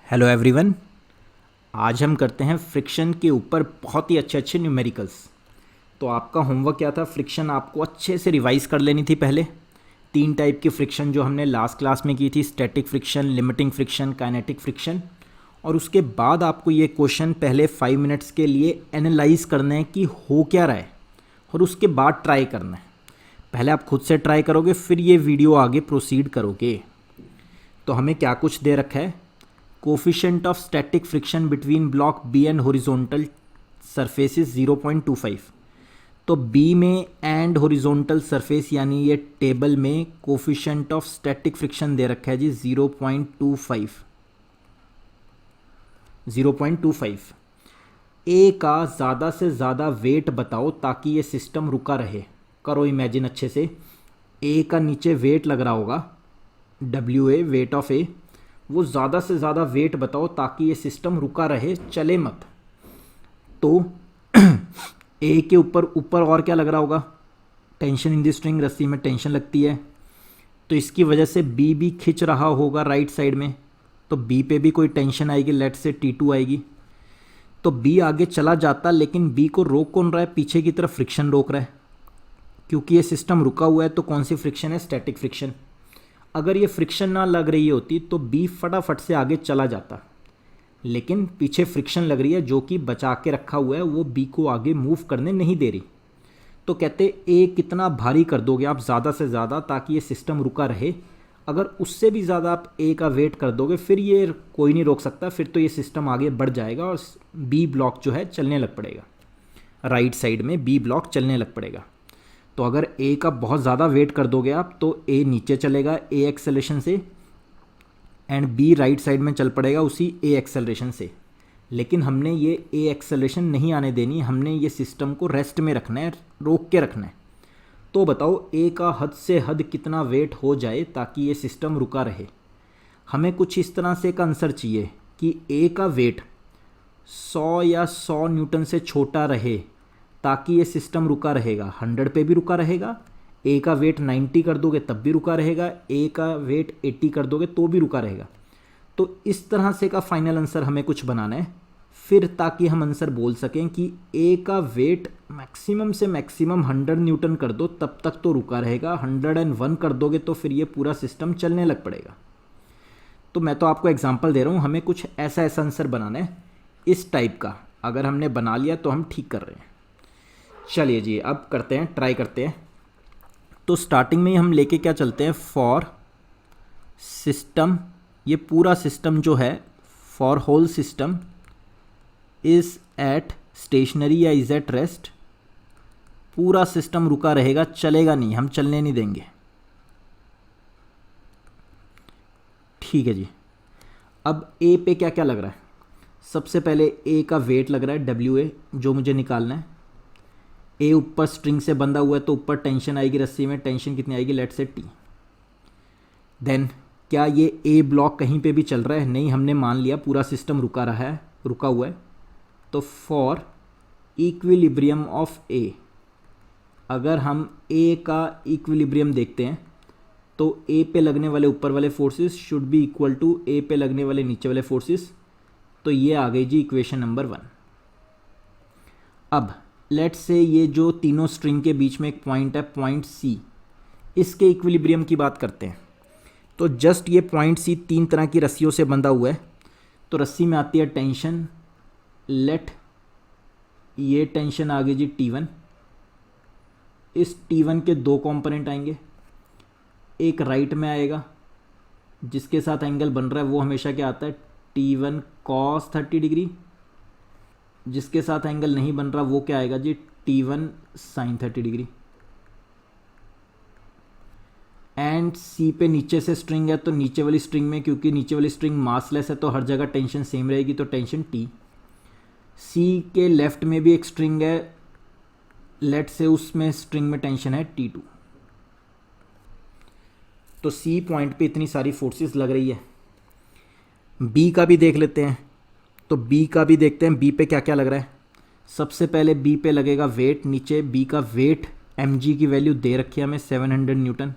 Hello everyone. आज हम करते हैं फ्रिक्शन के ऊपर बहुत ही अच्छे अच्छे न्यूमेरिकल्स। तो आपका होमवर्क क्या था? फ्रिक्शन आपको अच्छे से रिवाइज़ कर लेनी थी पहले। 3 टाइप की फ्रिक्शन जो हमने लास्ट क्लास में की थी, static friction, limiting friction, kinetic friction. और उसके बाद आपको ये क्वेश्चन पहले 5 मिनट्स के लिए एनालाइज करना है कि हो क्या रहा है, और उसके बाद ट्राई करना है। पहले आप खुद से ट्राई करोगे, फिर ये वीडियो आगे प्रोसीड करोगे। तो हमें क्या कुछ दे रखा है? Coefficient of static friction between block B and horizontal surfaces 0.25। तो बी में एंड हॉरिजॉन्टल सरफेस यानी ये टेबल में कोफिशिएंट ऑफ स्टैटिक फ्रिक्शन दे रखा है जी 0.25। 0.25। ए का ज़्यादा से ज़्यादा वेट बताओ ताकि ये सिस्टम रुका रहे। करो इमेजिन अच्छे से। ए का नीचे वेट लग रहा होगा, डब्ल्यू ए, वेट ऑफ ए। वो ज़्यादा से ज़्यादा वेट बताओ ताकि ये सिस्टम रुका रहे, चले मत। तो ए के ऊपर ऊपर और क्या लग रहा होगा? टेंशन इन द स्ट्रिंग, रस्सी में टेंशन लगती है, तो इसकी वजह से बी भी खिंच रहा होगा राइट साइड में। तो बी पे भी कोई टेंशन आएगी, लेट से T2 आएगी। तो बी आगे चला जाता, लेकिन बी को रोक कौन रहा है? पीछे की तरफ फ्रिक्शन रोक रहा है। क्योंकि ये सिस्टम रुका हुआ है तो कौन सी फ्रिक्शन है? Static friction. अगर ये फ्रिक्शन ना लग रही होती तो बी फटाफट से आगे चला जाता, लेकिन पीछे फ्रिक्शन लग रही है जो कि बचा के रखा हुआ है, वो बी को आगे मूव करने नहीं दे रही। तो कहते ए कितना भारी कर दोगे आप ज़्यादा से ज़्यादा ताकि ये सिस्टम रुका रहे। अगर उससे भी ज़्यादा आप ए का वेट कर दोगे, फिर ये कोई नहीं रोक सकता, फिर तो ये सिस्टम आगे बढ़ जाएगा और बी ब्लॉक जो है चलने लग पड़ेगा। राइट साइड में बी ब्लॉक चलने लग पड़ेगा। तो अगर ए का बहुत ज़्यादा वेट कर दोगे आप तो ए नीचे चलेगा ए एक्सेलरेशन से, एंड बी राइट साइड में चल पड़ेगा उसी ए एक्सेलरेशन से। लेकिन हमने ये ए एक्सेलरेशन नहीं आने देनी, हमने ये सिस्टम को रेस्ट में रखना है, रोक के रखना है। तो बताओ ए का हद से हद कितना वेट हो जाए ताकि ये सिस्टम रुका रहे। हमें कुछ इस तरह से एक आंसर चाहिए कि ए का वेट 100 या 100 न्यूटन से छोटा रहे ताकि ये सिस्टम रुका रहेगा। 100 पे भी रुका रहेगा, ए का वेट 90 कर दोगे तब भी रुका रहेगा, ए का वेट 80 कर दोगे तो भी रुका रहेगा। तो इस तरह से का फाइनल आंसर हमें कुछ बनाना है, फिर ताकि हम आंसर बोल सकें कि ए का वेट मैक्सिमम से मैक्सिमम 100 न्यूटन कर दो तब तक तो रुका रहेगा, 101 कर दोगे तो फिर ये पूरा सिस्टम चलने लग पड़ेगा। तो मैं तो आपको एग्जांपल दे रहा हूँ, हमें कुछ ऐसा ऐसा आंसर बनाना है इस टाइप का। अगर हमने बना लिया तो हम ठीक कर रहे हैं। चलिए जी, अब करते हैं, ट्राई करते हैं। तो स्टार्टिंग में ही हम लेके क्या चलते हैं? फॉर सिस्टम, ये पूरा सिस्टम जो है, for whole system is at stationary या इज़ एट रेस्ट। पूरा सिस्टम रुका रहेगा, चलेगा नहीं, हम चलने नहीं देंगे। ठीक है जी। अब ए पे क्या क्या लग रहा है? सबसे पहले ए का वेट लग रहा है डब्ल्यू ए, जो मुझे निकालना है। ए ऊपर स्ट्रिंग से बंधा हुआ है तो ऊपर टेंशन आएगी रस्सी में, टेंशन कितनी आएगी? लेट से T। देन क्या ये ए ब्लॉक कहीं पे भी चल रहा है? नहीं, हमने मान लिया पूरा सिस्टम रुका रहा है, रुका हुआ है। तो फॉर इक्विलिब्रियम ऑफ ए, अगर हम ए का इक्विलिब्रियम देखते हैं तो ए पे लगने वाले ऊपर वाले forces should be equal to A पे लगने वाले नीचे वाले फोर्सेस। तो ये आ गई जी इक्वेशन नंबर 1। अब लेट्स से ये जो तीनों स्ट्रिंग के बीच में एक पॉइंट है, पॉइंट सी, इसके इक्विलिब्रियम की बात करते हैं। तो जस्ट ये पॉइंट सी 3 तरह की रस्सियों से बंधा हुआ है। तो रस्सी में आती है टेंशन, लेट ये टेंशन आ गई जी T1। इस T1 के 2 कंपोनेंट आएंगे, एक राइट में आएगा जिसके साथ एंगल बन रहा है वो हमेशा क्या आता है? T1 cos 30 degree. जिसके साथ एंगल नहीं बन रहा वो क्या आएगा जी? T1 sin 30 degree. एंड सी पे नीचे से स्ट्रिंग है, तो नीचे वाली स्ट्रिंग में, क्योंकि नीचे वाली स्ट्रिंग मासलेस है तो हर जगह टेंशन सेम रहेगी, तो टेंशन T। सी के लेफ्ट में भी एक स्ट्रिंग है, लेट से उसमें स्ट्रिंग में टेंशन है T2। तो सी पॉइंट पे इतनी सारी फोर्सेस लग रही है। बी का भी देख लेते हैं। तो बी का भी देखते हैं, बी पे क्या क्या लग रहा है। सबसे पहले बी पे लगेगा वेट, नीचे बी का वेट mg की वैल्यू दे रखी है हमें 700 न्यूटन।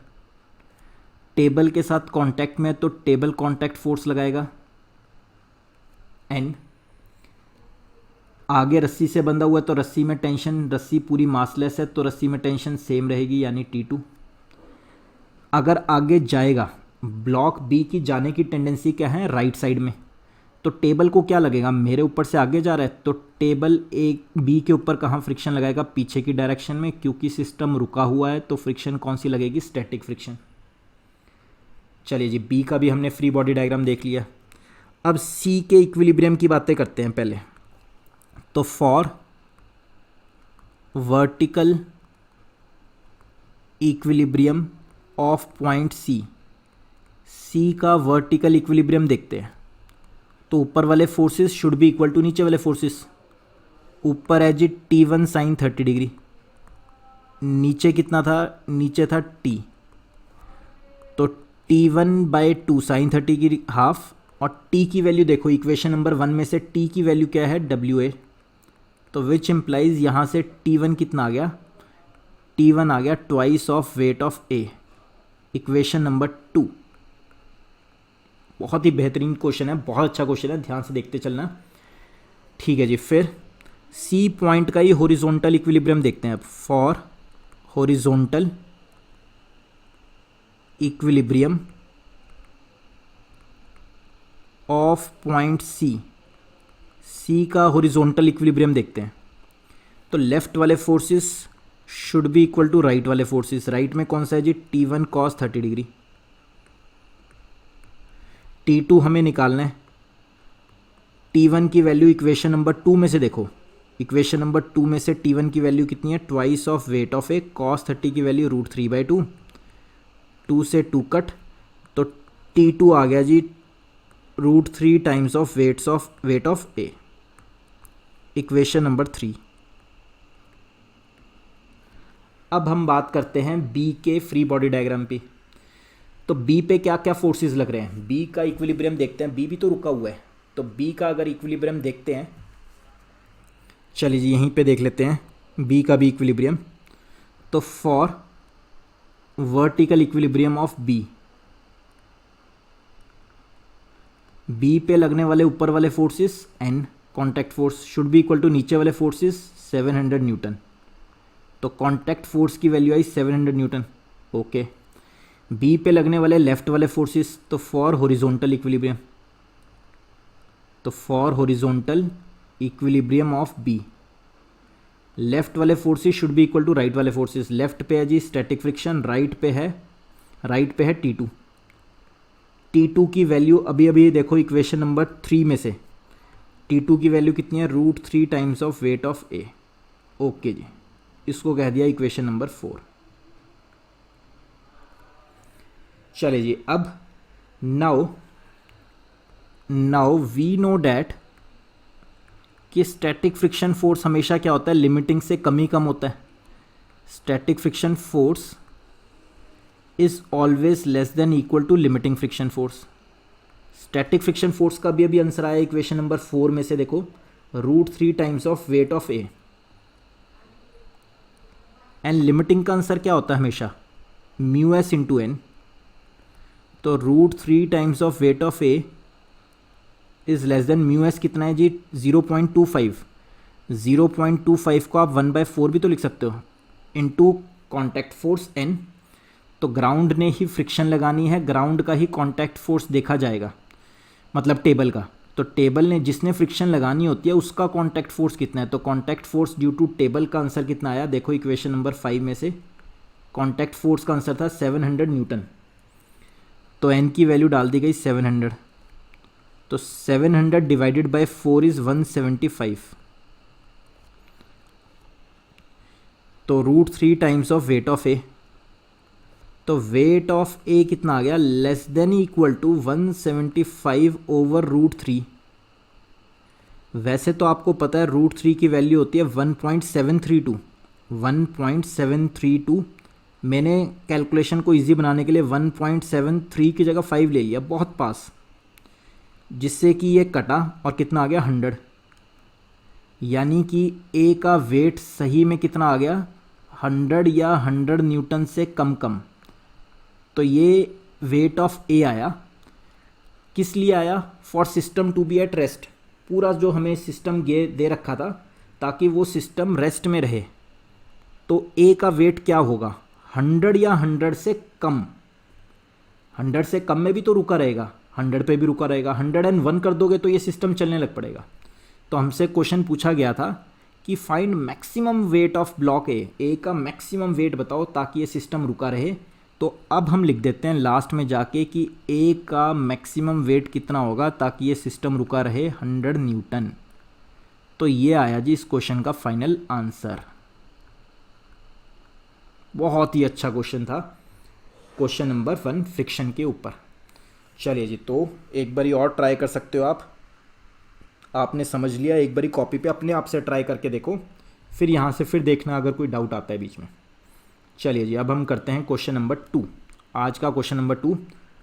टेबल के साथ कांटेक्ट में तो टेबल कांटेक्ट फोर्स लगाएगा। N। आगे रस्सी से बंधा हुआ है तो रस्सी में टेंशन, रस्सी पूरी मासलेस है तो रस्सी में टेंशन सेम रहेगी यानी T2। अगर आगे जाएगा, ब्लॉक बी की जाने की टेंडेंसी क्या है, राइट साइड में, तो टेबल को क्या लगेगा, मेरे ऊपर से आगे जा रहा है तो टेबल ए बी के ऊपर कहाँ फ्रिक्शन लगाएगा, पीछे की डायरेक्शन में, क्योंकि सिस्टम रुका हुआ है तो फ्रिक्शन कौन सी लगेगी, स्टैटिक फ्रिक्शन। चलिए जी, बी का भी हमने फ्री बॉडी डायग्राम देख लिया। अब सी के इक्विलिब्रियम की बातें करते हैं पहले। तो for vertical equilibrium of point C, C का वर्टिकल इक्विलिब्रियम देखते हैं। तो ऊपर वाले forces should be equal to नीचे वाले फोर्सेस। ऊपर है जी T1 साइन 30 डिग्री, नीचे कितना था, नीचे था T, तो T1/2 साइन 30 की हाफ, और T की वैल्यू देखो इक्वेशन नंबर 1 में से T की वैल्यू क्या है, WA, तो विच इम्प्लाइज यहाँ से T1 कितना आ गया, T1 आ गया twice of weight of A, equation number 2। बहुत ही बेहतरीन क्वेश्चन है, बहुत अच्छा क्वेश्चन है, ध्यान से देखते चलना। ठीक है जी, फिर सी पॉइंट का ही हॉरिजॉन्टल इक्विलिब्रियम देखते हैं अब। For horizontal equilibrium of point C, C का हॉरिजॉन्टल इक्विलिब्रियम देखते हैं। तो लेफ्ट वाले forces should be equal to right वाले फोर्सेस। राइट में कौन सा है जी, T1 कॉस 30 डिग्री। T2 हमें निकालना है। T1 की वैल्यू इक्वेशन नंबर 2 में से देखो, इक्वेशन नंबर 2 में से T1 की वैल्यू कितनी है, twice of weight of A, cos 30 की वैल्यू √3/2, 2 से 2 कट, तो T2 आ गया जी √3 times of weight of A, equation number 3। अब हम बात करते हैं बी के फ्री बॉडी डायग्राम पे। तो बी पे क्या क्या फोर्सेस लग रहे हैं, बी का इक्विलिब्रियम देखते हैं। बी भी तो रुका हुआ है, तो बी का अगर इक्विलिब्रियम देखते हैं, चलिए जी यहीं पे देख लेते हैं बी का भी इक्विलिब्रियम। तो for vertical equilibrium of B, B पे लगने वाले ऊपर वाले forces N, contact force should be equal to नीचे वाले फोर्सेस 700 न्यूटन। तो कॉन्टैक्ट फोर्स की वैल्यू आई 700 न्यूटन। ओके, बी पे लगने वाले लेफ्ट वाले फोर्सेस, तो फॉर हॉरिजॉन्टल इक्विलिब्रियम, तो for horizontal equilibrium of B, left वाले forces should be equal to right वाले फोर्सेस। लेफ्ट पे है जी स्टैटिक फ्रिक्शन, राइट पे है T2। T2 की वैल्यू अभी अभी देखो इक्वेशन नंबर 3 में से T2 की वैल्यू कितनी है, √3 times of weight of A. Okay जी, इसको कह दिया इक्वेशन नंबर 4। चलिए जी, अब नाउ वी नो डैट कि स्टैटिक फ्रिक्शन फोर्स हमेशा क्या होता है, लिमिटिंग से कम ही कम होता है। Static friction force is always less than equal to limiting friction force. Static friction force का भी अभी आंसर आया इक्वेशन नंबर 4 में से देखो, √3 times of weight of A. And limiting का आंसर क्या होता है हमेशा, μs इंटू एन। तो √3 times of weight of A is less than μs कितना है जी, 0.25। 0.25 को आप 1/4 भी तो लिख सकते हो, इनटू कॉन्टैक्ट फोर्स n। तो ग्राउंड ने ही फ्रिक्शन लगानी है, ग्राउंड का ही कॉन्टैक्ट फोर्स देखा जाएगा, मतलब टेबल का। तो टेबल ने जिसने फ्रिक्शन लगानी होती है उसका कॉन्टैक्ट फोर्स कितना है, तो contact force due to table का आंसर कितना आया, देखो इक्वेशन नंबर 5 में से कॉन्टैक्ट फोर्स का आंसर था 700 न्यूटन। तो n की वैल्यू डाल दी गई 700, तो 700 डिवाइडेड बाय 4 इज़ 175। तो √3 times of weight of A, तो वेट ऑफ ए कितना आ गया, less than equal to 175 over √3। वैसे तो आपको पता है √3 की वैल्यू होती है 1.732। मैंने कैलकुलेशन को इजी बनाने के लिए 1.73 की जगह 5 ले लिया, बहुत पास, जिससे कि ये कटा और कितना आ गया 100। यानी कि ए का वेट सही में कितना आ गया, 100 या 100 न्यूटन से कम। तो ये वेट ऑफ ए आया, किस लिए आया, for system to be at rest. पूरा जो हमें सिस्टम दे रखा था ताकि वो सिस्टम रेस्ट में रहे, तो ए का वेट क्या होगा, 100 या 100 से कम। 100 से कम में भी तो रुका रहेगा, 100 पे भी रुका रहेगा, 101 कर दोगे तो ये सिस्टम चलने लग पड़ेगा। तो हमसे क्वेश्चन पूछा गया था कि find maximum weight of block ए का मैक्सिमम वेट बताओ ताकि ये सिस्टम रुका रहे। तो अब हम लिख देते हैं लास्ट में जाके कि ए का मैक्सिमम वेट कितना होगा ताकि ये सिस्टम रुका रहे, 100 न्यूटन। तो ये आया जी इस क्वेश्चन का फाइनल आंसर। बहुत ही अच्छा क्वेश्चन था, क्वेश्चन नंबर 1 फ्रिक्शन के ऊपर। चलिए जी, तो एक बारी और ट्राई कर सकते हो आप। आपने समझ लिया, एक बारी कॉपी पे अपने आप से ट्राई करके देखो, फिर यहाँ से फिर देखना अगर कोई डाउट आता है बीच में। चलिए जी, अब हम करते हैं क्वेश्चन नंबर 2। आज का क्वेश्चन नंबर 2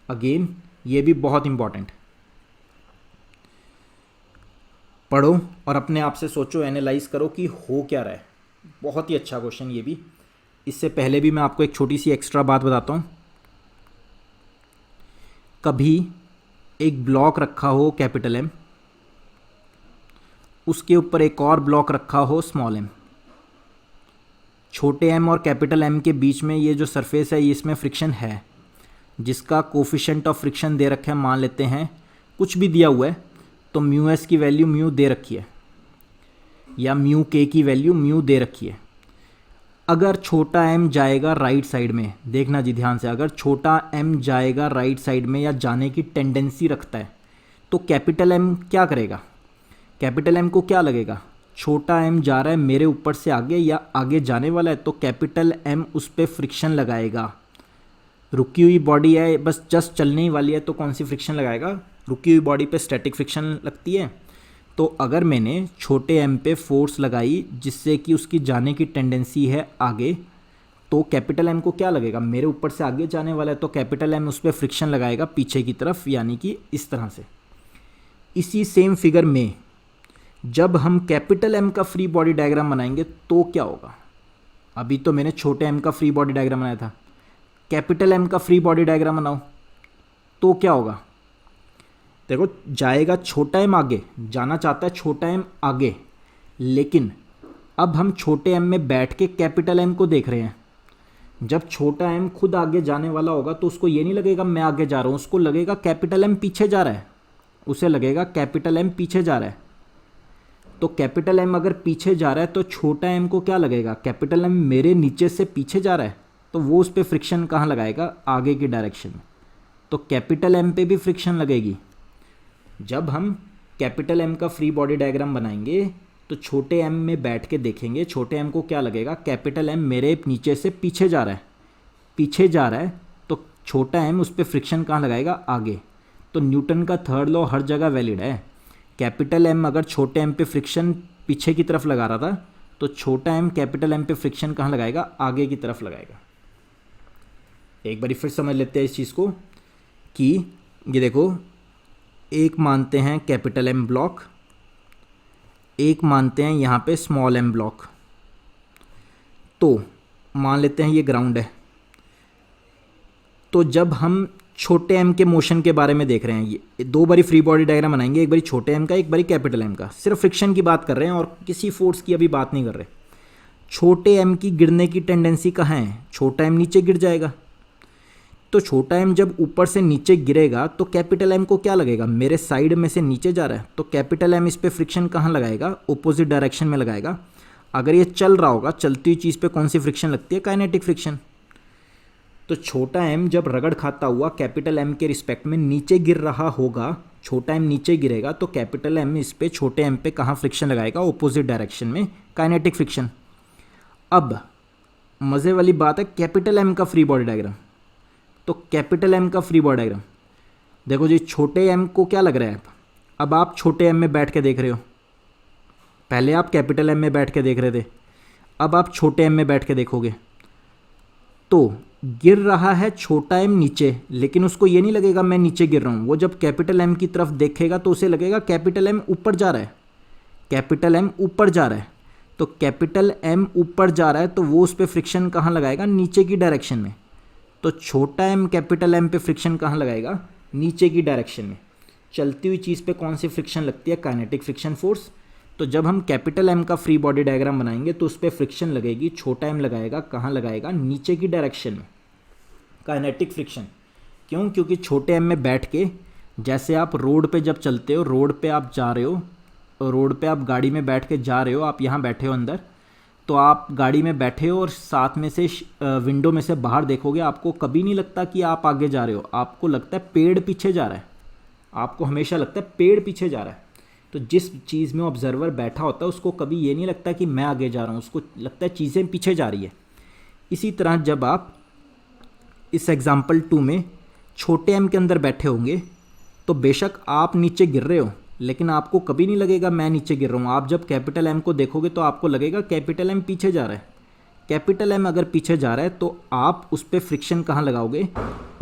अगेन ये भी बहुत इंपॉर्टेंट। पढ़ो और अपने आप से सोचो, एनालाइज करो कि हो क्या रहा है। बहुत ही अच्छा क्वेश्चन ये भी। इससे पहले भी मैं आपको एक छोटी सी एक्स्ट्रा बात बताता हूँ। कभी एक ब्लॉक रखा हो कैपिटल एम, उसके ऊपर एक और ब्लॉक रखा हो स्मॉल एम। छोटे एम और कैपिटल एम के बीच में ये जो सरफेस है, ये इसमें फ्रिक्शन है, जिसका कोफिशिएंट ऑफ फ्रिक्शन दे रखे हैं, मान लेते हैं कुछ भी दिया हुआ है, तो म्यू एस की वैल्यू म्यू दे रखी है या म्यू के की वैल्यू म्यू दे रखी है। अगर छोटा एम जाएगा राइट साइड में, देखना जी ध्यान से, अगर छोटा एम जाएगा राइट साइड में या जाने की टेंडेंसी रखता है, तो कैपिटल एम क्या करेगा, कैपिटल एम को क्या लगेगा, छोटा एम जा रहा है मेरे ऊपर से आगे या आगे जाने वाला है, तो कैपिटल एम उस पर फ्रिक्शन लगाएगा। रुकी हुई बॉडी है, बस जस्ट चलने ही वाली है, तो कौन सी फ्रिक्शन लगाएगा, रुकी हुई बॉडी पे स्टैटिक फ्रिक्शन लगती है। तो अगर मैंने छोटे एम पे फोर्स लगाई जिससे कि उसकी जाने की टेंडेंसी है आगे, तो कैपिटल एम को क्या लगेगा, मेरे ऊपर से आगे जाने वाला है, तो कैपिटल एम उस पर फ्रिक्शन लगाएगा पीछे की तरफ, यानी कि इस तरह से। इसी सेम फिगर में जब हम कैपिटल एम का फ्री बॉडी डायग्राम बनाएंगे तो क्या होगा। अभी तो मैंने छोटे एम का फ्री बॉडी डायग्राम बनाया था, कैपिटल एम का फ्री बॉडी डायग्राम बनाओ तो क्या होगा। देखो, जाएगा छोटा एम आगे, जाना चाहता है छोटा एम आगे, लेकिन अब हम छोटे एम में बैठ के कैपिटल एम को देख रहे हैं। जब छोटा एम खुद आगे जाने वाला होगा तो उसको ये नहीं लगेगा मैं आगे जा रहा हूँ, उसको लगेगा कैपिटल एम पीछे जा रहा है, उसे लगेगा कैपिटल एम पीछे जा रहा है। तो कैपिटल एम अगर पीछे जा रहा है तो छोटा एम को क्या लगेगा, कैपिटल एम मेरे नीचे से पीछे जा रहा है, तो वो उस पर फ्रिक्शन कहाँ लगाएगा, आगे की डायरेक्शन में। तो कैपिटल एम पे भी फ्रिक्शन लगेगी। जब हम कैपिटल एम का फ्री बॉडी डायग्राम बनाएंगे तो छोटे एम में बैठ के देखेंगे, छोटे एम को क्या लगेगा, कैपिटल एम मेरे नीचे से पीछे जा रहा है, पीछे जा रहा है, तो छोटा एम उस पर फ्रिक्शन कहाँ लगाएगा, आगे। तो न्यूटन का थर्ड लॉ हर जगह वैलिड है। कैपिटल एम अगर छोटे एम पे फ्रिक्शन पीछे की तरफ लगा रहा था, तो छोटा एम कैपिटल एम पे फ्रिक्शन कहाँ लगाएगा, आगे की तरफ लगाएगा। एक बार फिर समझ लेते हैं इस चीज़ को कि ये देखो, एक मानते हैं कैपिटल एम ब्लॉक, एक मानते हैं यहाँ पे स्मॉल एम ब्लॉक। तो मान लेते हैं ये ग्राउंड है। तो जब हम छोटे एम के मोशन के बारे में देख रहे हैं, ये दो बारी फ्री बॉडी डायग्राम बनाएंगे, एक बारी छोटे एम का, एक बारी कैपिटल एम का। सिर्फ फ्रिक्शन की बात कर रहे हैं और किसी फोर्स की अभी बात नहीं कर रहे। छोटे एम की गिरने की टेंडेंसी कहाँ है, छोटा एम नीचे गिर जाएगा। तो छोटा एम जब ऊपर से नीचे गिरेगा तो कैपिटल एम को क्या लगेगा, मेरे साइड में से नीचे जा रहा है, तो कैपिटल एम इस पर फ्रिक्शन कहाँ लगाएगा, ऑपोजिट डायरेक्शन में लगाएगा। अगर ये चल रहा होगा, चलती हुई चीज़ पे कौन सी फ्रिक्शन लगती है, काइनेटिक फ्रिक्शन। तो छोटा एम जब रगड़ खाता हुआ कैपिटल एम के रिस्पेक्ट में नीचे गिर रहा होगा, छोटा एम नीचे गिरेगा, तो कैपिटल एम इस पे छोटे एम पे कहाँ फ्रिक्शन लगाएगा, ऑपोजिट डायरेक्शन में, काइनेटिक फ्रिक्शन। अब मज़े वाली बात है, कैपिटल एम का फ्री बॉडी डायग्राम। तो कैपिटल एम का फ्री बॉडी डायग्राम देखो जी, छोटे एम को क्या लग रहा है, अब आप छोटे एम में बैठ के देख रहे हो, पहले आप कैपिटल एम में बैठ के देख रहे थे, अब आप छोटे एम में बैठ के देखोगे तो गिर रहा है छोटा एम नीचे, लेकिन उसको ये नहीं लगेगा मैं नीचे गिर रहा हूँ। वो जब कैपिटल एम की तरफ देखेगा तो उसे लगेगा कैपिटल एम ऊपर जा रहा है, कैपिटल एम ऊपर जा रहा है। तो कैपिटल एम ऊपर जा रहा है तो वो उस पर फ्रिक्शन कहाँ लगाएगा, नीचे की डायरेक्शन में। तो छोटा एम कैपिटल एम पे फ्रिक्शन कहाँ लगाएगा, नीचे की डायरेक्शन में। चलती हुई चीज़ पे कौन सी फ्रिक्शन लगती है? Kinetic friction force. तो जब हम कैपिटल एम का फ्री बॉडी डायग्राम बनाएंगे तो उस पर फ्रिक्शन लगेगी, छोटा एम लगाएगा, कहाँ लगाएगा? नीचे की डायरेक्शन में, काइनेटिक फ्रिक्शन। क्यों? क्योंकि छोटे एम में बैठ के, जैसे आप रोड पे जब चलते हो, रोड पे आप जा रहे हो, रोड पे आप गाड़ी में बैठ के जा रहे हो, आप यहाँ बैठे हो अंदर, तो आप गाड़ी में बैठे हो और साथ में से विंडो में से बाहर देखोगे, आपको कभी नहीं लगता कि आप आगे जा रहे हो, आपको लगता है पेड़ पीछे जा रहा है, आपको हमेशा लगता है पेड़ पीछे जा रहा है। तो जिस चीज़ में ऑब्जर्वर बैठा होता है उसको कभी ये नहीं लगता कि मैं आगे जा रहा हूँ, उसको लगता है चीज़ें पीछे जा रही है। इसी तरह जब आप इस एग्जाम्पल 2 में छोटे एम के अंदर बैठे होंगे तो बेशक आप नीचे गिर रहे हो, लेकिन आपको कभी नहीं लगेगा मैं नीचे गिर रहा हूँ। आप जब कैपिटल एम को देखोगे तो आपको लगेगा कैपिटल एम पीछे जा रहा है। कैपिटल एम अगर पीछे जा रहा है तो आप उस पर फ्रिक्शन कहाँ लगाओगे?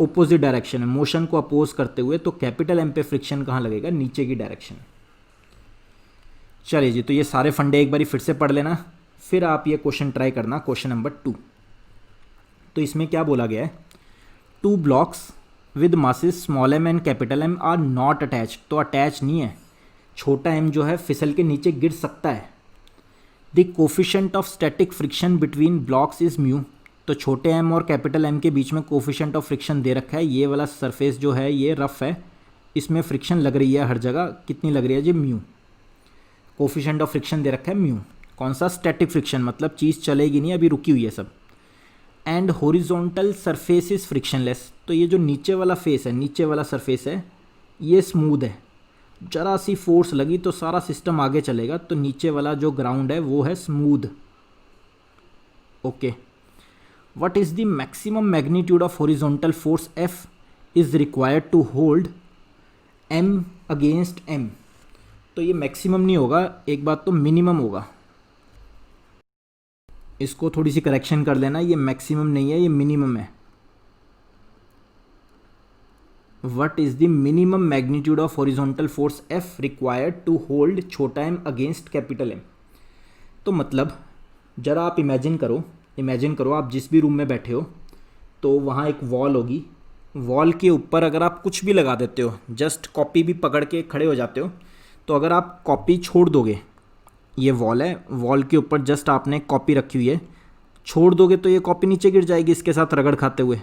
ऑपोजिट डायरेक्शन में, मोशन को अपोज करते हुए। तो कैपिटल एम पे फ्रिक्शन कहाँ लगेगा? नीचे की डायरेक्शन। चलिए जी, तो ये सारे फंडे एक बारी फिर से पढ़ लेना, फिर आप ये क्वेश्चन ट्राई करना, क्वेश्चन नंबर 2। तो इसमें क्या बोला गया है? 2 blocks with masses small M and capital M are not attach. तो अटैच नहीं है, छोटा एम जो है फिसल के नीचे गिर सकता है। The coefficient of static friction between blocks is mu. तो छोटे एम और कैपिटल एम के बीच में कोफिशिएंट ऑफ फ्रिक्शन दे रखा है। ये वाला सरफेस जो है ये रफ है, इसमें फ्रिक्शन लग रही है हर जगह। कितनी लग रही है जी? म्यू। कोफिशिएंट ऑफ फ्रिक्शन दे रखा है म्यू। कौन सा? स्टैटिक फ्रिक्शन, मतलब चीज़ चलेगी नहीं, अभी रुकी हुई है सब। And horizontal surface is frictionless. तो ये जो नीचे वाला फेस है, नीचे वाला सरफेस है, ये स्मूथ है। जरा सी फोर्स लगी तो सारा सिस्टम आगे चलेगा। तो नीचे वाला जो ग्राउंड है वो है smooth. Okay. What is the maximum magnitude of horizontal force F is required to hold M against M? तो ये मैक्सिमम नहीं होगा, एक बात तो मिनिमम होगा। इसको थोड़ी सी करेक्शन कर लेना, ये मैक्सिमम नहीं है, ये मिनिमम है। What is the minimum magnitude of horizontal force F required to hold छोटा m against capital M? तो मतलब ज़रा आप इमेजिन करो आप जिस भी रूम में बैठे हो तो वहाँ एक वॉल होगी। वॉल के ऊपर अगर आप कुछ भी लगा देते हो, जस्ट कॉपी भी पकड़ के खड़े हो जाते हो, तो अगर आप कॉपी छोड़ दोगे, ये वॉल है, वॉल के ऊपर जस्ट आपने कॉपी रखी हुई है, छोड़ दोगे तो ये कॉपी नीचे गिर जाएगी इसके साथ रगड़ खाते हुए।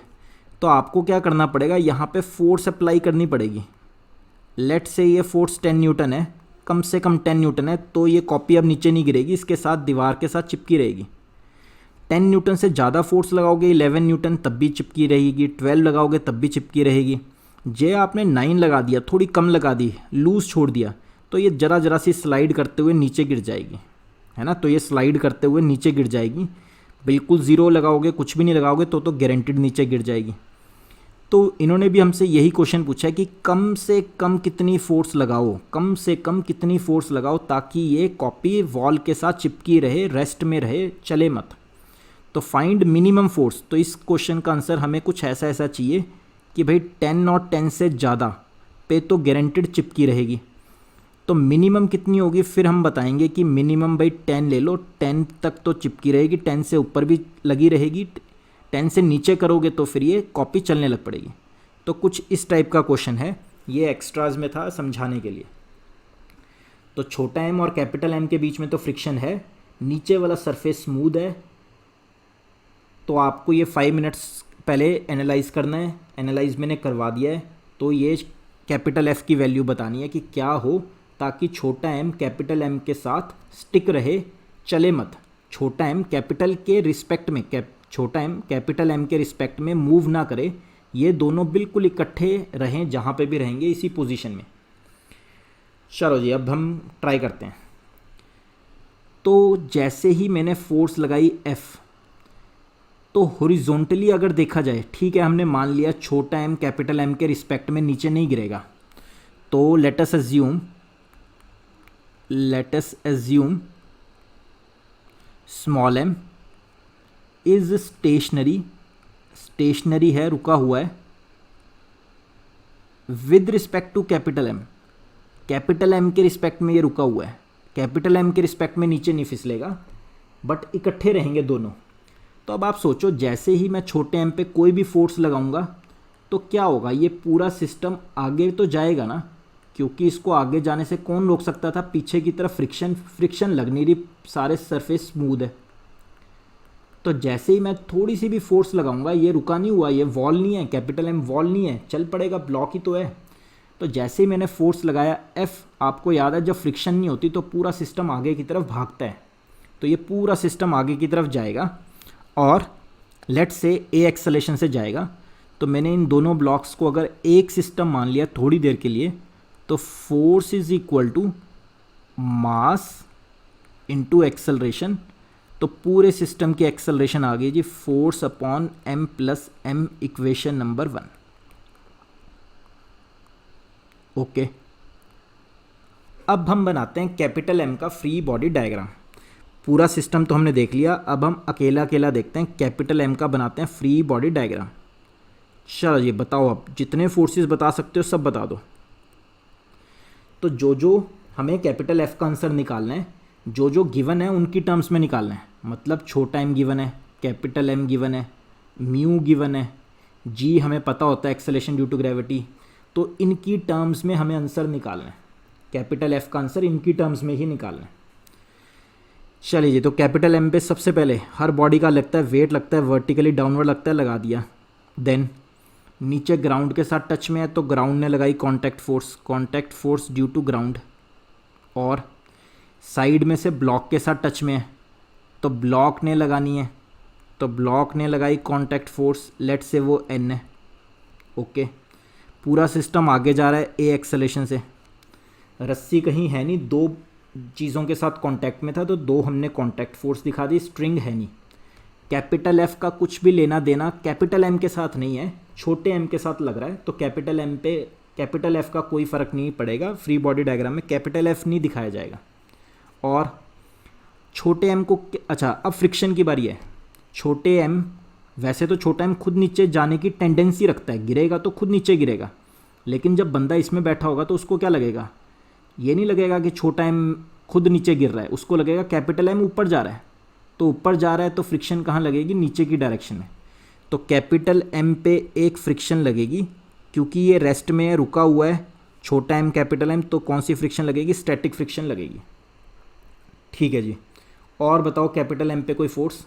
तो आपको क्या करना पड़ेगा? यहाँ पे फोर्स अप्लाई करनी पड़ेगी। लेट से ये फोर्स 10 न्यूटन है, कम से कम 10 न्यूटन है, तो ये कॉपी अब नीचे नहीं गिरेगी, इसके साथ दीवार के साथ चिपकी रहेगी। 10 न्यूटन से ज़्यादा फोर्स लगाओगे, 11 न्यूटन, तब भी चिपकी रहेगी। 12 लगाओगे तब भी चिपकी रहेगी। जे आपने 9 लगा दिया, थोड़ी कम लगा दी, लूज़ छोड़ दिया, तो ये जरा सी स्लाइड करते हुए नीचे गिर जाएगी, है ना। तो ये स्लाइड करते हुए नीचे गिर जाएगी। बिल्कुल ज़ीरो लगाओगे, कुछ भी नहीं लगाओगे तो गारंटीड नीचे गिर जाएगी। तो इन्होंने भी हमसे यही क्वेश्चन पूछा है कि कम से कम कितनी फोर्स लगाओ, कम से कम कितनी फोर्स लगाओ ताकि ये कॉपी वॉल के साथ चिपकी रहे, रेस्ट में रहे, चले मत। तो फाइंड मिनिमम फोर्स। तो इस क्वेश्चन का आंसर हमें कुछ ऐसा चाहिए कि भाई 10 और 10 से ज़्यादा पे तो गारंटीड चिपकी रहेगी। तो मिनिमम कितनी होगी फिर हम बताएंगे कि मिनिमम भाई 10 ले लो, 10 तक तो चिपकी रहेगी, 10 से ऊपर भी लगी रहेगी, 10 से नीचे करोगे तो फिर ये कॉपी चलने लग पड़ेगी। तो कुछ इस टाइप का क्वेश्चन है, ये एक्स्ट्राज में था समझाने के लिए। तो छोटा एम और कैपिटल एम के बीच में तो फ्रिक्शन है, नीचे वाला सरफेस स्मूथ है। तो आपको ये 5 मिनट्स पहले एनालाइज करना है, एनालाइज मैंने करवा दिया है। तो ये कैपिटल एफ की वैल्यू बतानी है कि क्या हो ताकि छोटा एम कैपिटल एम के साथ स्टिक रहे, चले मत। छोटा एम कैपिटल के रिस्पेक्ट में, छोटा एम कैपिटल एम के रिस्पेक्ट में मूव ना करे, ये दोनों बिल्कुल इकट्ठे रहें, जहाँ पे भी रहेंगे इसी पोजीशन में। चलो जी, अब हम ट्राई करते हैं। तो जैसे ही मैंने फोर्स लगाई F, तो हॉरिजॉन्टली अगर देखा जाए, ठीक है, हमने मान लिया छोटा एम कैपिटल एम के रिस्पेक्ट में नीचे नहीं गिरेगा। तो let us assume small M is stationary है, रुका हुआ है, with respect to capital M. Capital M के रिस्पेक्ट में ये रुका हुआ है, कैपिटल एम के रिस्पेक्ट में नीचे नहीं फिसलेगा, बट इकट्ठे रहेंगे दोनों। तो अब आप सोचो, जैसे ही मैं छोटे एम पे कोई भी फोर्स लगाऊंगा तो क्या होगा, ये पूरा सिस्टम आगे तो जाएगा ना, क्योंकि इसको आगे जाने से कौन रोक सकता था, पीछे की तरफ फ्रिक्शन लग नहीं रही, सारे सरफेस स्मूथ है। तो जैसे ही मैं थोड़ी सी भी फोर्स लगाऊंगा, ये रुका नहीं हुआ, ये वॉल नहीं है, कैपिटल एम वॉल नहीं है, चल पड़ेगा, ब्लॉक ही तो है। तो जैसे ही मैंने फोर्स लगाया एफ, आपको याद है जब फ्रिक्शन नहीं होती तो पूरा सिस्टम आगे की तरफ भागता है, तो ये पूरा सिस्टम आगे की तरफ जाएगा और लेट से ए एक्सेलेरेशन से जाएगा। तो मैंने इन दोनों ब्लॉक्स को अगर एक सिस्टम मान लिया थोड़ी देर के लिए, तो force is equal to mass into acceleration. तो पूरे सिस्टम की एक्सेलरेशन आ गई जी force upon m plus m, equation number 1। Okay, अब हम बनाते हैं कैपिटल M का फ्री बॉडी डायग्राम। पूरा सिस्टम तो हमने देख लिया, अब हम अकेला अकेला देखते हैं, कैपिटल M का बनाते हैं फ्री बॉडी डायग्राम। चलो ये बताओ, अब जितने फोर्सेस बता सकते हो सब बता दो। तो जो हमें कैपिटल F का आंसर निकालना है, जो गिवन है उनकी टर्म्स में निकालना है। मतलब छोटा m गिवन है, कैपिटल M गिवन है, म्यू गिवन है, g हमें पता होता है एक्सेलेरेशन ड्यू टू ग्रेविटी, तो इनकी टर्म्स में हमें आंसर निकालना है। कैपिटल F का आंसर इनकी टर्म्स में ही निकालना है। चलिए जी, तो कैपिटल M पे सबसे पहले हर बॉडी का लगता है वेट, लगता है वर्टिकली डाउनवर्ड लगता है, लगा दिया। देन नीचे ग्राउंड के साथ टच में है तो ग्राउंड ने लगाई contact force due to ground. और साइड में से ब्लॉक के साथ टच में है तो ब्लॉक ने लगानी है, तो ब्लॉक ने लगाई कॉन्टैक्ट फोर्स, लेट से वो n है। ओके, पूरा सिस्टम आगे जा रहा है ए एक्सेलेरेशन से। रस्सी कहीं है नहीं, दो चीज़ों के साथ कांटेक्ट में था तो दो हमने कांटेक्ट फोर्स दिखा दी, स्ट्रिंग है नहीं। कैपिटल एफ का कुछ भी लेना देना कैपिटल एम के साथ नहीं है, छोटे एम के साथ लग रहा है, तो कैपिटल एम पे कैपिटल एफ का कोई फ़र्क नहीं पड़ेगा। फ्री बॉडी डायग्राम में कैपिटल एफ नहीं दिखाया जाएगा। और छोटे एम को, अच्छा अब फ्रिक्शन की बारी है। छोटे एम, वैसे तो छोटा एम खुद नीचे जाने की टेंडेंसी रखता है, गिरेगा तो खुद नीचे गिरेगा, लेकिन जब बंदा इसमें बैठा होगा तो उसको क्या लगेगा, ये नहीं लगेगा कि छोटा एम खुद नीचे गिर रहा है, उसको लगेगा कैपिटल एम ऊपर जा रहा है। तो ऊपर जा रहा है तो फ्रिक्शन कहाँ लगेगी, नीचे की डायरेक्शन में। तो कैपिटल एम पे एक फ्रिक्शन लगेगी, क्योंकि ये रेस्ट में है, रुका हुआ है, छोटा एम कैपिटल एम, तो कौन सी फ्रिक्शन लगेगी, स्टैटिक फ्रिक्शन लगेगी। ठीक है जी, और बताओ कैपिटल एम पे कोई फोर्स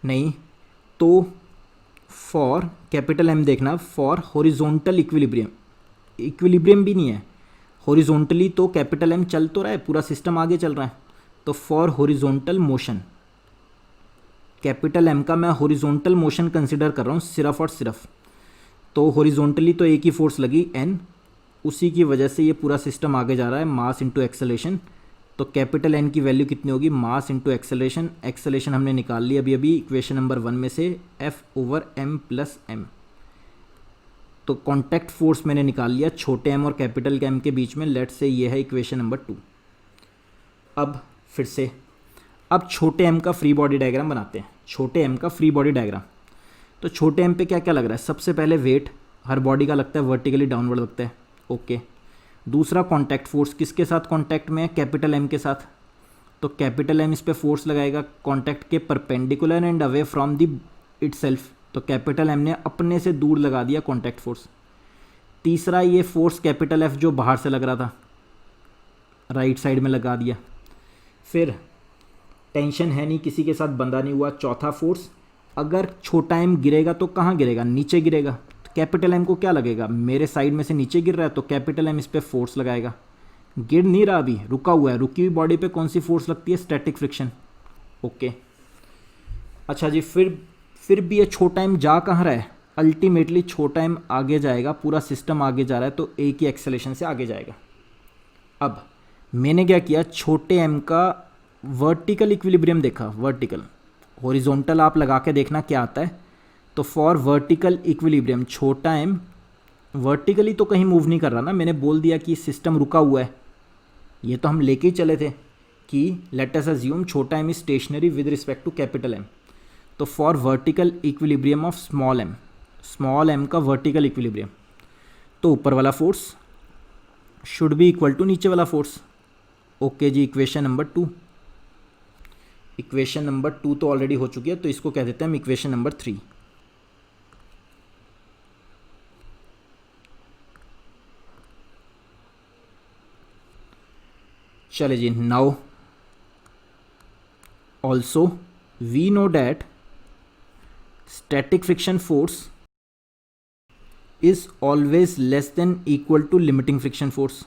नहीं, तो फॉर कैपिटल एम देखना, फॉर हॉरिजॉन्टल इक्विलिब्रियम भी नहीं है, हॉरिजॉन्टली तो कैपिटल एम चल तो रहा है, पूरा सिस्टम आगे चल रहा है, तो for horizontal motion, capital M का मैं हॉरिजॉन्टल मोशन कंसिडर कर रहा हूँ सिर्फ और सिर्फ। तो हॉरिजॉन्टली तो एक ही फोर्स लगी एन, उसी की वजह से ये पूरा सिस्टम आगे जा रहा है, मास इंटू एक्सेलरेशन। तो कैपिटल एन की वैल्यू कितनी होगी, मास इंटू एक्सेलरेशन। एक्सेलरेशन हमने निकाल ली अभी इक्वेशन नंबर 1 में से, F over M plus M. तो कॉन्टैक्ट फोर्स मैंने निकाल लिया छोटे एम और कैपिटल एम के बीच में, लेट से ये है इक्वेशन नंबर 2। अब फिर से अब छोटे एम का फ्री बॉडी डायग्राम बनाते हैं। छोटे एम का फ्री बॉडी डायग्राम, तो छोटे एम पे क्या क्या लग रहा है, सबसे पहले वेट हर बॉडी का लगता है, वर्टिकली डाउनवर्ड लगता है। ओके, दूसरा कॉन्टैक्ट फोर्स किसके साथ कॉन्टैक्ट में है, कैपिटल एम के साथ, तो कैपिटल एम इस पर फोर्स लगाएगा कॉन्टैक्ट के perpendicular and away from the itself, तो कैपिटल एम ने अपने से दूर लगा दिया कॉन्टैक्ट फोर्स। तीसरा ये फोर्स कैपिटल एफ जो बाहर से लग रहा था, राइट साइड में लगा दिया। फिर टेंशन है नहीं, किसी के साथ बंधा नहीं हुआ। चौथा फोर्स, अगर छोटा एम गिरेगा तो कहाँ गिरेगा, नीचे गिरेगा, तो कैपिटल एम को क्या लगेगा, मेरे साइड में से नीचे गिर रहा है, तो कैपिटल एम इस पर फोर्स लगाएगा। गिर नहीं रहा, अभी रुका हुआ है, रुकी हुई बॉडी पे कौन सी फोर्स लगती है, स्टैटिक फ्रिक्शन। ओके, अच्छा जी, फिर भी ये छोटा एम जा कहाँ रहा है, अल्टीमेटली छोटा एम आगे जाएगा, पूरा सिस्टम आगे जा रहा है, तो एक ही एक्सेलेरेशन से आगे जाएगा। अब मैंने क्या किया, छोटे एम का वर्टिकल इक्विलिब्रियम देखा, वर्टिकल, हॉरिजॉन्टल आप लगा के देखना क्या आता है। तो फॉर वर्टिकल इक्विलिब्रियम छोटा एम वर्टिकली तो कहीं मूव नहीं कर रहा ना, मैंने बोल दिया कि सिस्टम रुका हुआ है, ये तो हम लेके ही चले थे कि लेट अस अज्यूम छोटा M is stationary with respect to capital M. तो for vertical equilibrium of small M का वर्टिकल इक्विलिब्रियम, तो ऊपर वाला force should be equal to नीचे वाला फोर्स। ओके जी, इक्वेशन नंबर 2, इक्वेशन नंबर 2 तो ऑलरेडी हो चुकी है, तो इसको कह देते हैं हम इक्वेशन नंबर 3। चले जी, now also we know that static friction force is always less than equal to limiting friction force.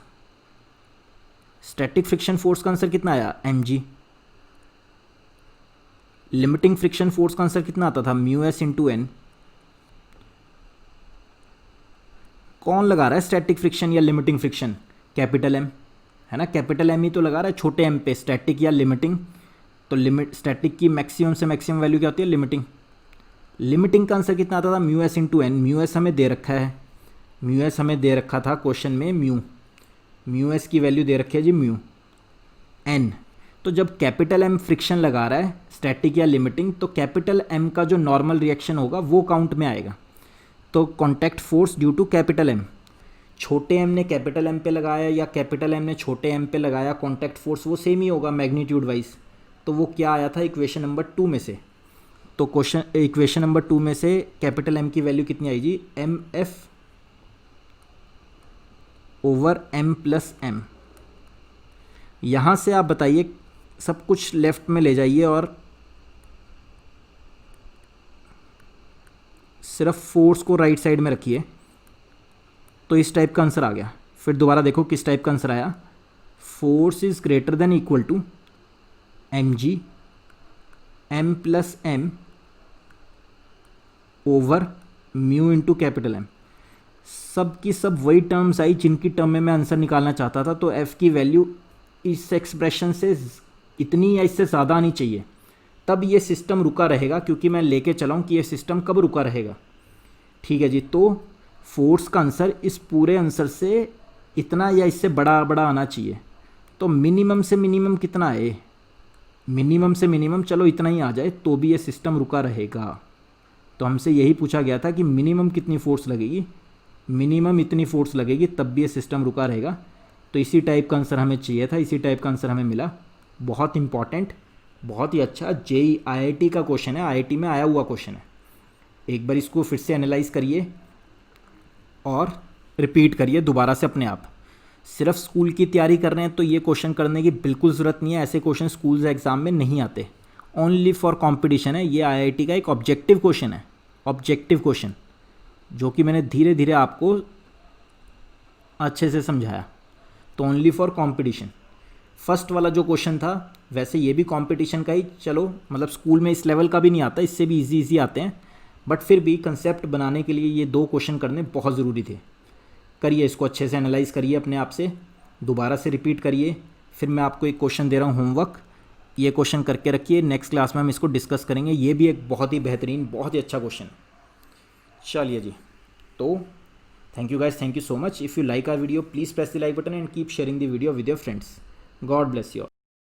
Static friction force का आंसर कितना आया, mg। लिमिटिंग फ्रिक्शन फोर्स का आंसर कितना आता था, म्यू एस इंटू एन। कौन लगा रहा है स्टैटिक फ्रिक्शन या लिमिटिंग फ्रिक्शन, कैपिटल एम है ना, कैपिटल एम ही तो लगा रहा है छोटे एम पे, स्टैटिक या लिमिटिंग। तो लिमिट स्टैटिक की मैक्सिमम से मैक्सिमम वैल्यू क्या होती है, लिमिटिंग। लिमिटिंग का आंसर कितना आता था, mu S into N. Mu S हमें दे रखा है, म्यू एस हमें दे रखा था क्वेश्चन में, म्यू एस की वैल्यू दे रखी है जी म्यू एन। तो जब कैपिटल एम फ्रिक्शन लगा रहा है स्टैटिक या लिमिटिंग, तो कैपिटल एम का जो नॉर्मल रिएक्शन होगा वो काउंट में आएगा। तो contact force due to capital M, छोटे एम ने कैपिटल एम पे लगाया या कैपिटल एम ने छोटे एम पे लगाया, कॉन्टैक्ट फोर्स वो सेम ही होगा मैग्नीट्यूड वाइज। तो वो क्या आया था इक्वेशन नंबर 2 में से। तो क्वेश्चन इक्वेशन नंबर 2 में से कैपिटल एम की वैल्यू कितनी आई जी, M F over M plus M. यहाँ से आप बताइए, सब कुछ लेफ्ट में ले जाइए और सिर्फ फोर्स को राइट साइड में रखिए, तो इस टाइप का आंसर आ गया। फिर दोबारा देखो किस टाइप का आंसर आया, force is greater than equal to M G M plus M over mu into capital M. सब की सब वही टर्म्स आई जिनकी टर्म में मैं आंसर निकालना चाहता था। तो एफ की वैल्यू इस एक्सप्रेशन से इतनी या इससे ज़्यादा आनी चाहिए, तब ये सिस्टम रुका रहेगा, क्योंकि मैं लेके चलाऊँ कि ये सिस्टम कब रुका रहेगा। ठीक है जी, तो फोर्स का आंसर इस पूरे आंसर से इतना या इससे बड़ा बड़ा आना चाहिए। तो मिनिमम से मिनिमम कितना है, मिनिमम से मिनिमम चलो इतना ही आ जाए तो भी ये सिस्टम रुका रहेगा। तो हमसे यही पूछा गया था कि मिनिमम कितनी फोर्स लगेगी, मिनिमम इतनी फोर्स लगेगी तब भी ये सिस्टम रुका रहेगा। तो इसी टाइप का आंसर हमें चाहिए था, इसी टाइप का आंसर हमें मिला। बहुत इंपॉर्टेंट, बहुत ही अच्छा जेई आईआईटी का क्वेश्चन है, आईआईटी में आया हुआ क्वेश्चन है। एक बार इसको फिर से एनालाइज करिए और रिपीट करिए दोबारा से अपने आप। सिर्फ स्कूल की तैयारी कर रहे हैं तो ये क्वेश्चन करने की बिल्कुल ज़रूरत नहीं है, ऐसे क्वेश्चन स्कूल्स एग्ज़ाम में नहीं आते, ओनली फॉर कंपटीशन है। ये आईआईटी का एक ऑब्जेक्टिव क्वेश्चन है, ऑब्जेक्टिव क्वेश्चन, जो कि मैंने धीरे धीरे आपको अच्छे से समझाया। तो ओनली फॉर कंपटीशन। फर्स्ट वाला जो क्वेश्चन था वैसे ये भी कंपटीशन का ही, चलो मतलब स्कूल में इस लेवल का भी नहीं आता, इससे भी इजी आते हैं, बट फिर भी कंसेप्ट बनाने के लिए ये 2 क्वेश्चन करने बहुत ज़रूरी थे। करिए इसको अच्छे से एनालाइज करिए, अपने आप से दोबारा से रिपीट करिए। फिर मैं आपको एक क्वेश्चन दे रहा हूँ होमवर्क, ये क्वेश्चन करके रखिए, नेक्स्ट क्लास में हम इसको डिस्कस करेंगे। ये भी एक बहुत ही बेहतरीन, बहुत ही अच्छा क्वेश्चन। चलिए जी, तो thank you guys, thank you so much. If you like our video please press the like button and keep sharing the video with your friends. God bless you all.